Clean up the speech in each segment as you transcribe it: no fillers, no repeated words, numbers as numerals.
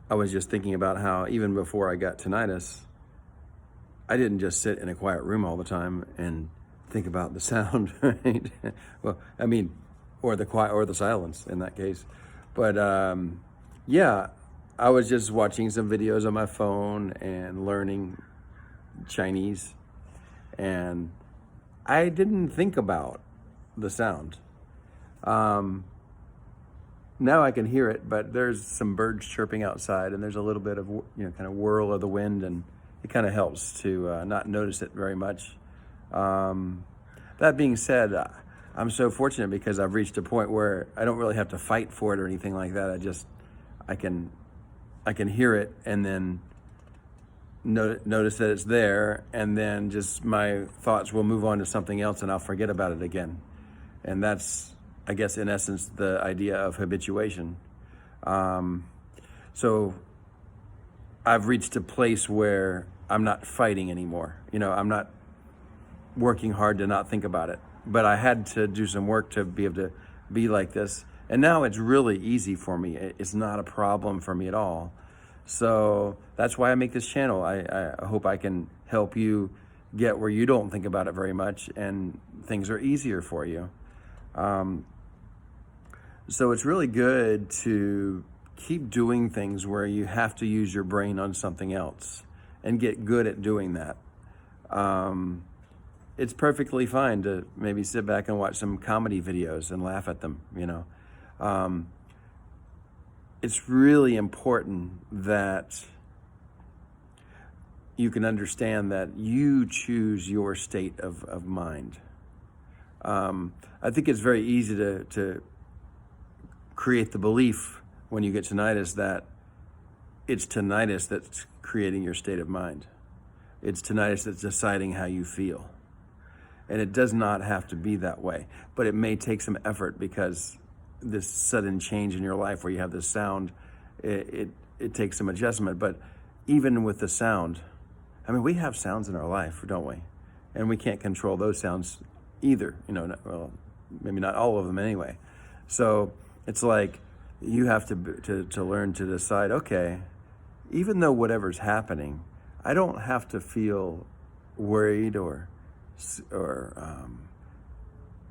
I was just thinking about how even before I got tinnitus, I didn't just sit in a quiet room all the time and think about the sound, right? Well, I mean, or the quiet or the silence in that case. But yeah, I was just watching some videos on my phone and learning Chinese, and I didn't think about the sound. Um, Now I can hear it, but there's some birds chirping outside, and there's a little bit of kind of whirl of the wind, and it kind of helps to not notice it very much. Um, that being said, I'm so fortunate because I've reached a point where I don't really have to fight for it or anything like that. I can I can hear it and then notice that it's there, and then just my thoughts will move on to something else, and I'll forget about it again. And that's, I guess, in essence, the idea of habituation. Um, so I've reached a place where I'm not fighting anymore. I'm not working hard to not think about it. But I had to do some work to be able to be like this. And now it's really easy for me. It's not a problem for me at all. So that's why I make this channel. I hope I can help you get where you don't think about it very much and things are easier for you. So it's really good to keep doing things where you have to use your brain on something else and get good at doing that. It's perfectly fine to maybe sit back and watch some comedy videos and laugh at them. It's really important that you can understand that you choose your state of mind. I think it's very easy to create the belief when you get tinnitus that it's tinnitus that's creating your state of mind. It's tinnitus that's deciding how you feel. And it does not have to be that way, but it may take some effort because this sudden change in your life where you have this sound, it takes some adjustment. But even with the sound, I mean, we have sounds in our life, don't we? And we can't control those sounds either, well, maybe not all of them anyway. So it's like you have to learn to decide, okay, even though whatever's happening, I don't have to feel worried or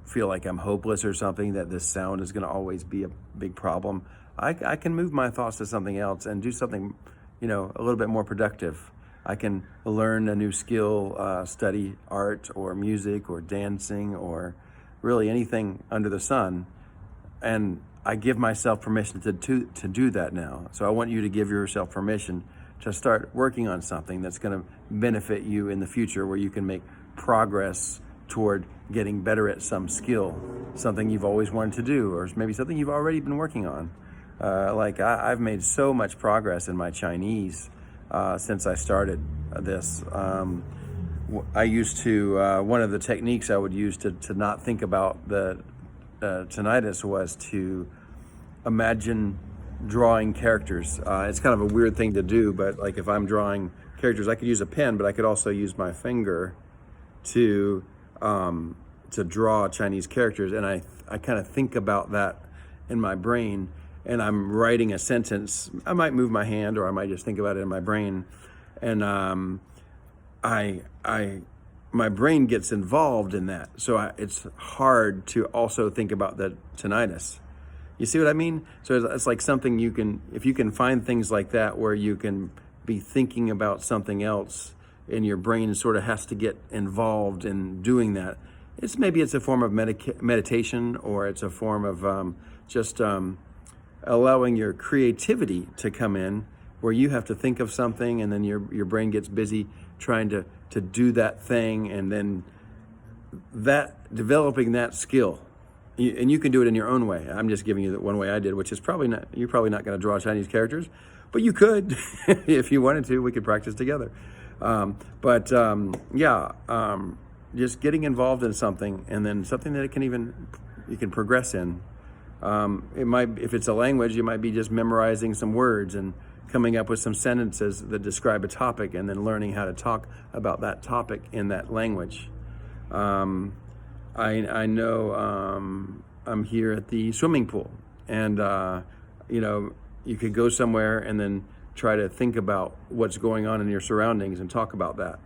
feel like I'm hopeless or something, that this sound is going to always be a big problem. I can move my thoughts to something else and do something, a little bit more productive. I can learn a new skill, study art or music or dancing or really anything under the sun. And I give myself permission to do that now. So I want you to give yourself permission to start working on something that's going to benefit you in the future, where you can make progress toward getting better at some skill, something you've always wanted to do, or maybe something you've already been working on. I've made so much progress in my Chinese since I started this. I used to, one of the techniques I would use to not think about the tinnitus was to imagine drawing characters. It's kind of a weird thing to do, but like if I'm drawing characters, I could use a pen, but I could also use my finger to draw Chinese characters. And I kind of think about that in my brain, and I'm writing a sentence. I might move my hand, or I might just think about it in my brain. And my brain gets involved in that. So it's hard to also think about the tinnitus. You see what I mean? So it's like something if you can find things like that where you can be thinking about something else, and your brain sort of has to get involved in doing that. Maybe it's a form of meditation, or it's a form of just allowing your creativity to come in, where you have to think of something, and then your brain gets busy trying to do that thing, and then developing that skill. And you can do it in your own way. I'm just giving you the one way I did, which is you're probably not going to draw Chinese characters, but you could if you wanted to. We could practice together. Just getting involved in something, and then something that you can progress in. It might, if it's a language, you might be just memorizing some words and coming up with some sentences that describe a topic, and then learning how to talk about that topic in that language. I know I'm here at the swimming pool, and you could go somewhere and then try to think about what's going on in your surroundings and talk about that.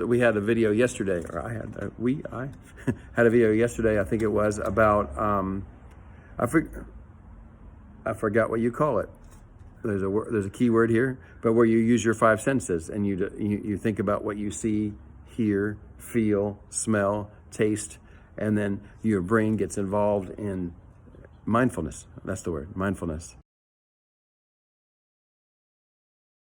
We had a video yesterday, or I had a video yesterday, I think it was, about, I forgot what you call it. There's a key word here, but where you use your five senses and you think about what you see, hear, feel, smell, taste, and then your brain gets involved in mindfulness. That's the word, mindfulness.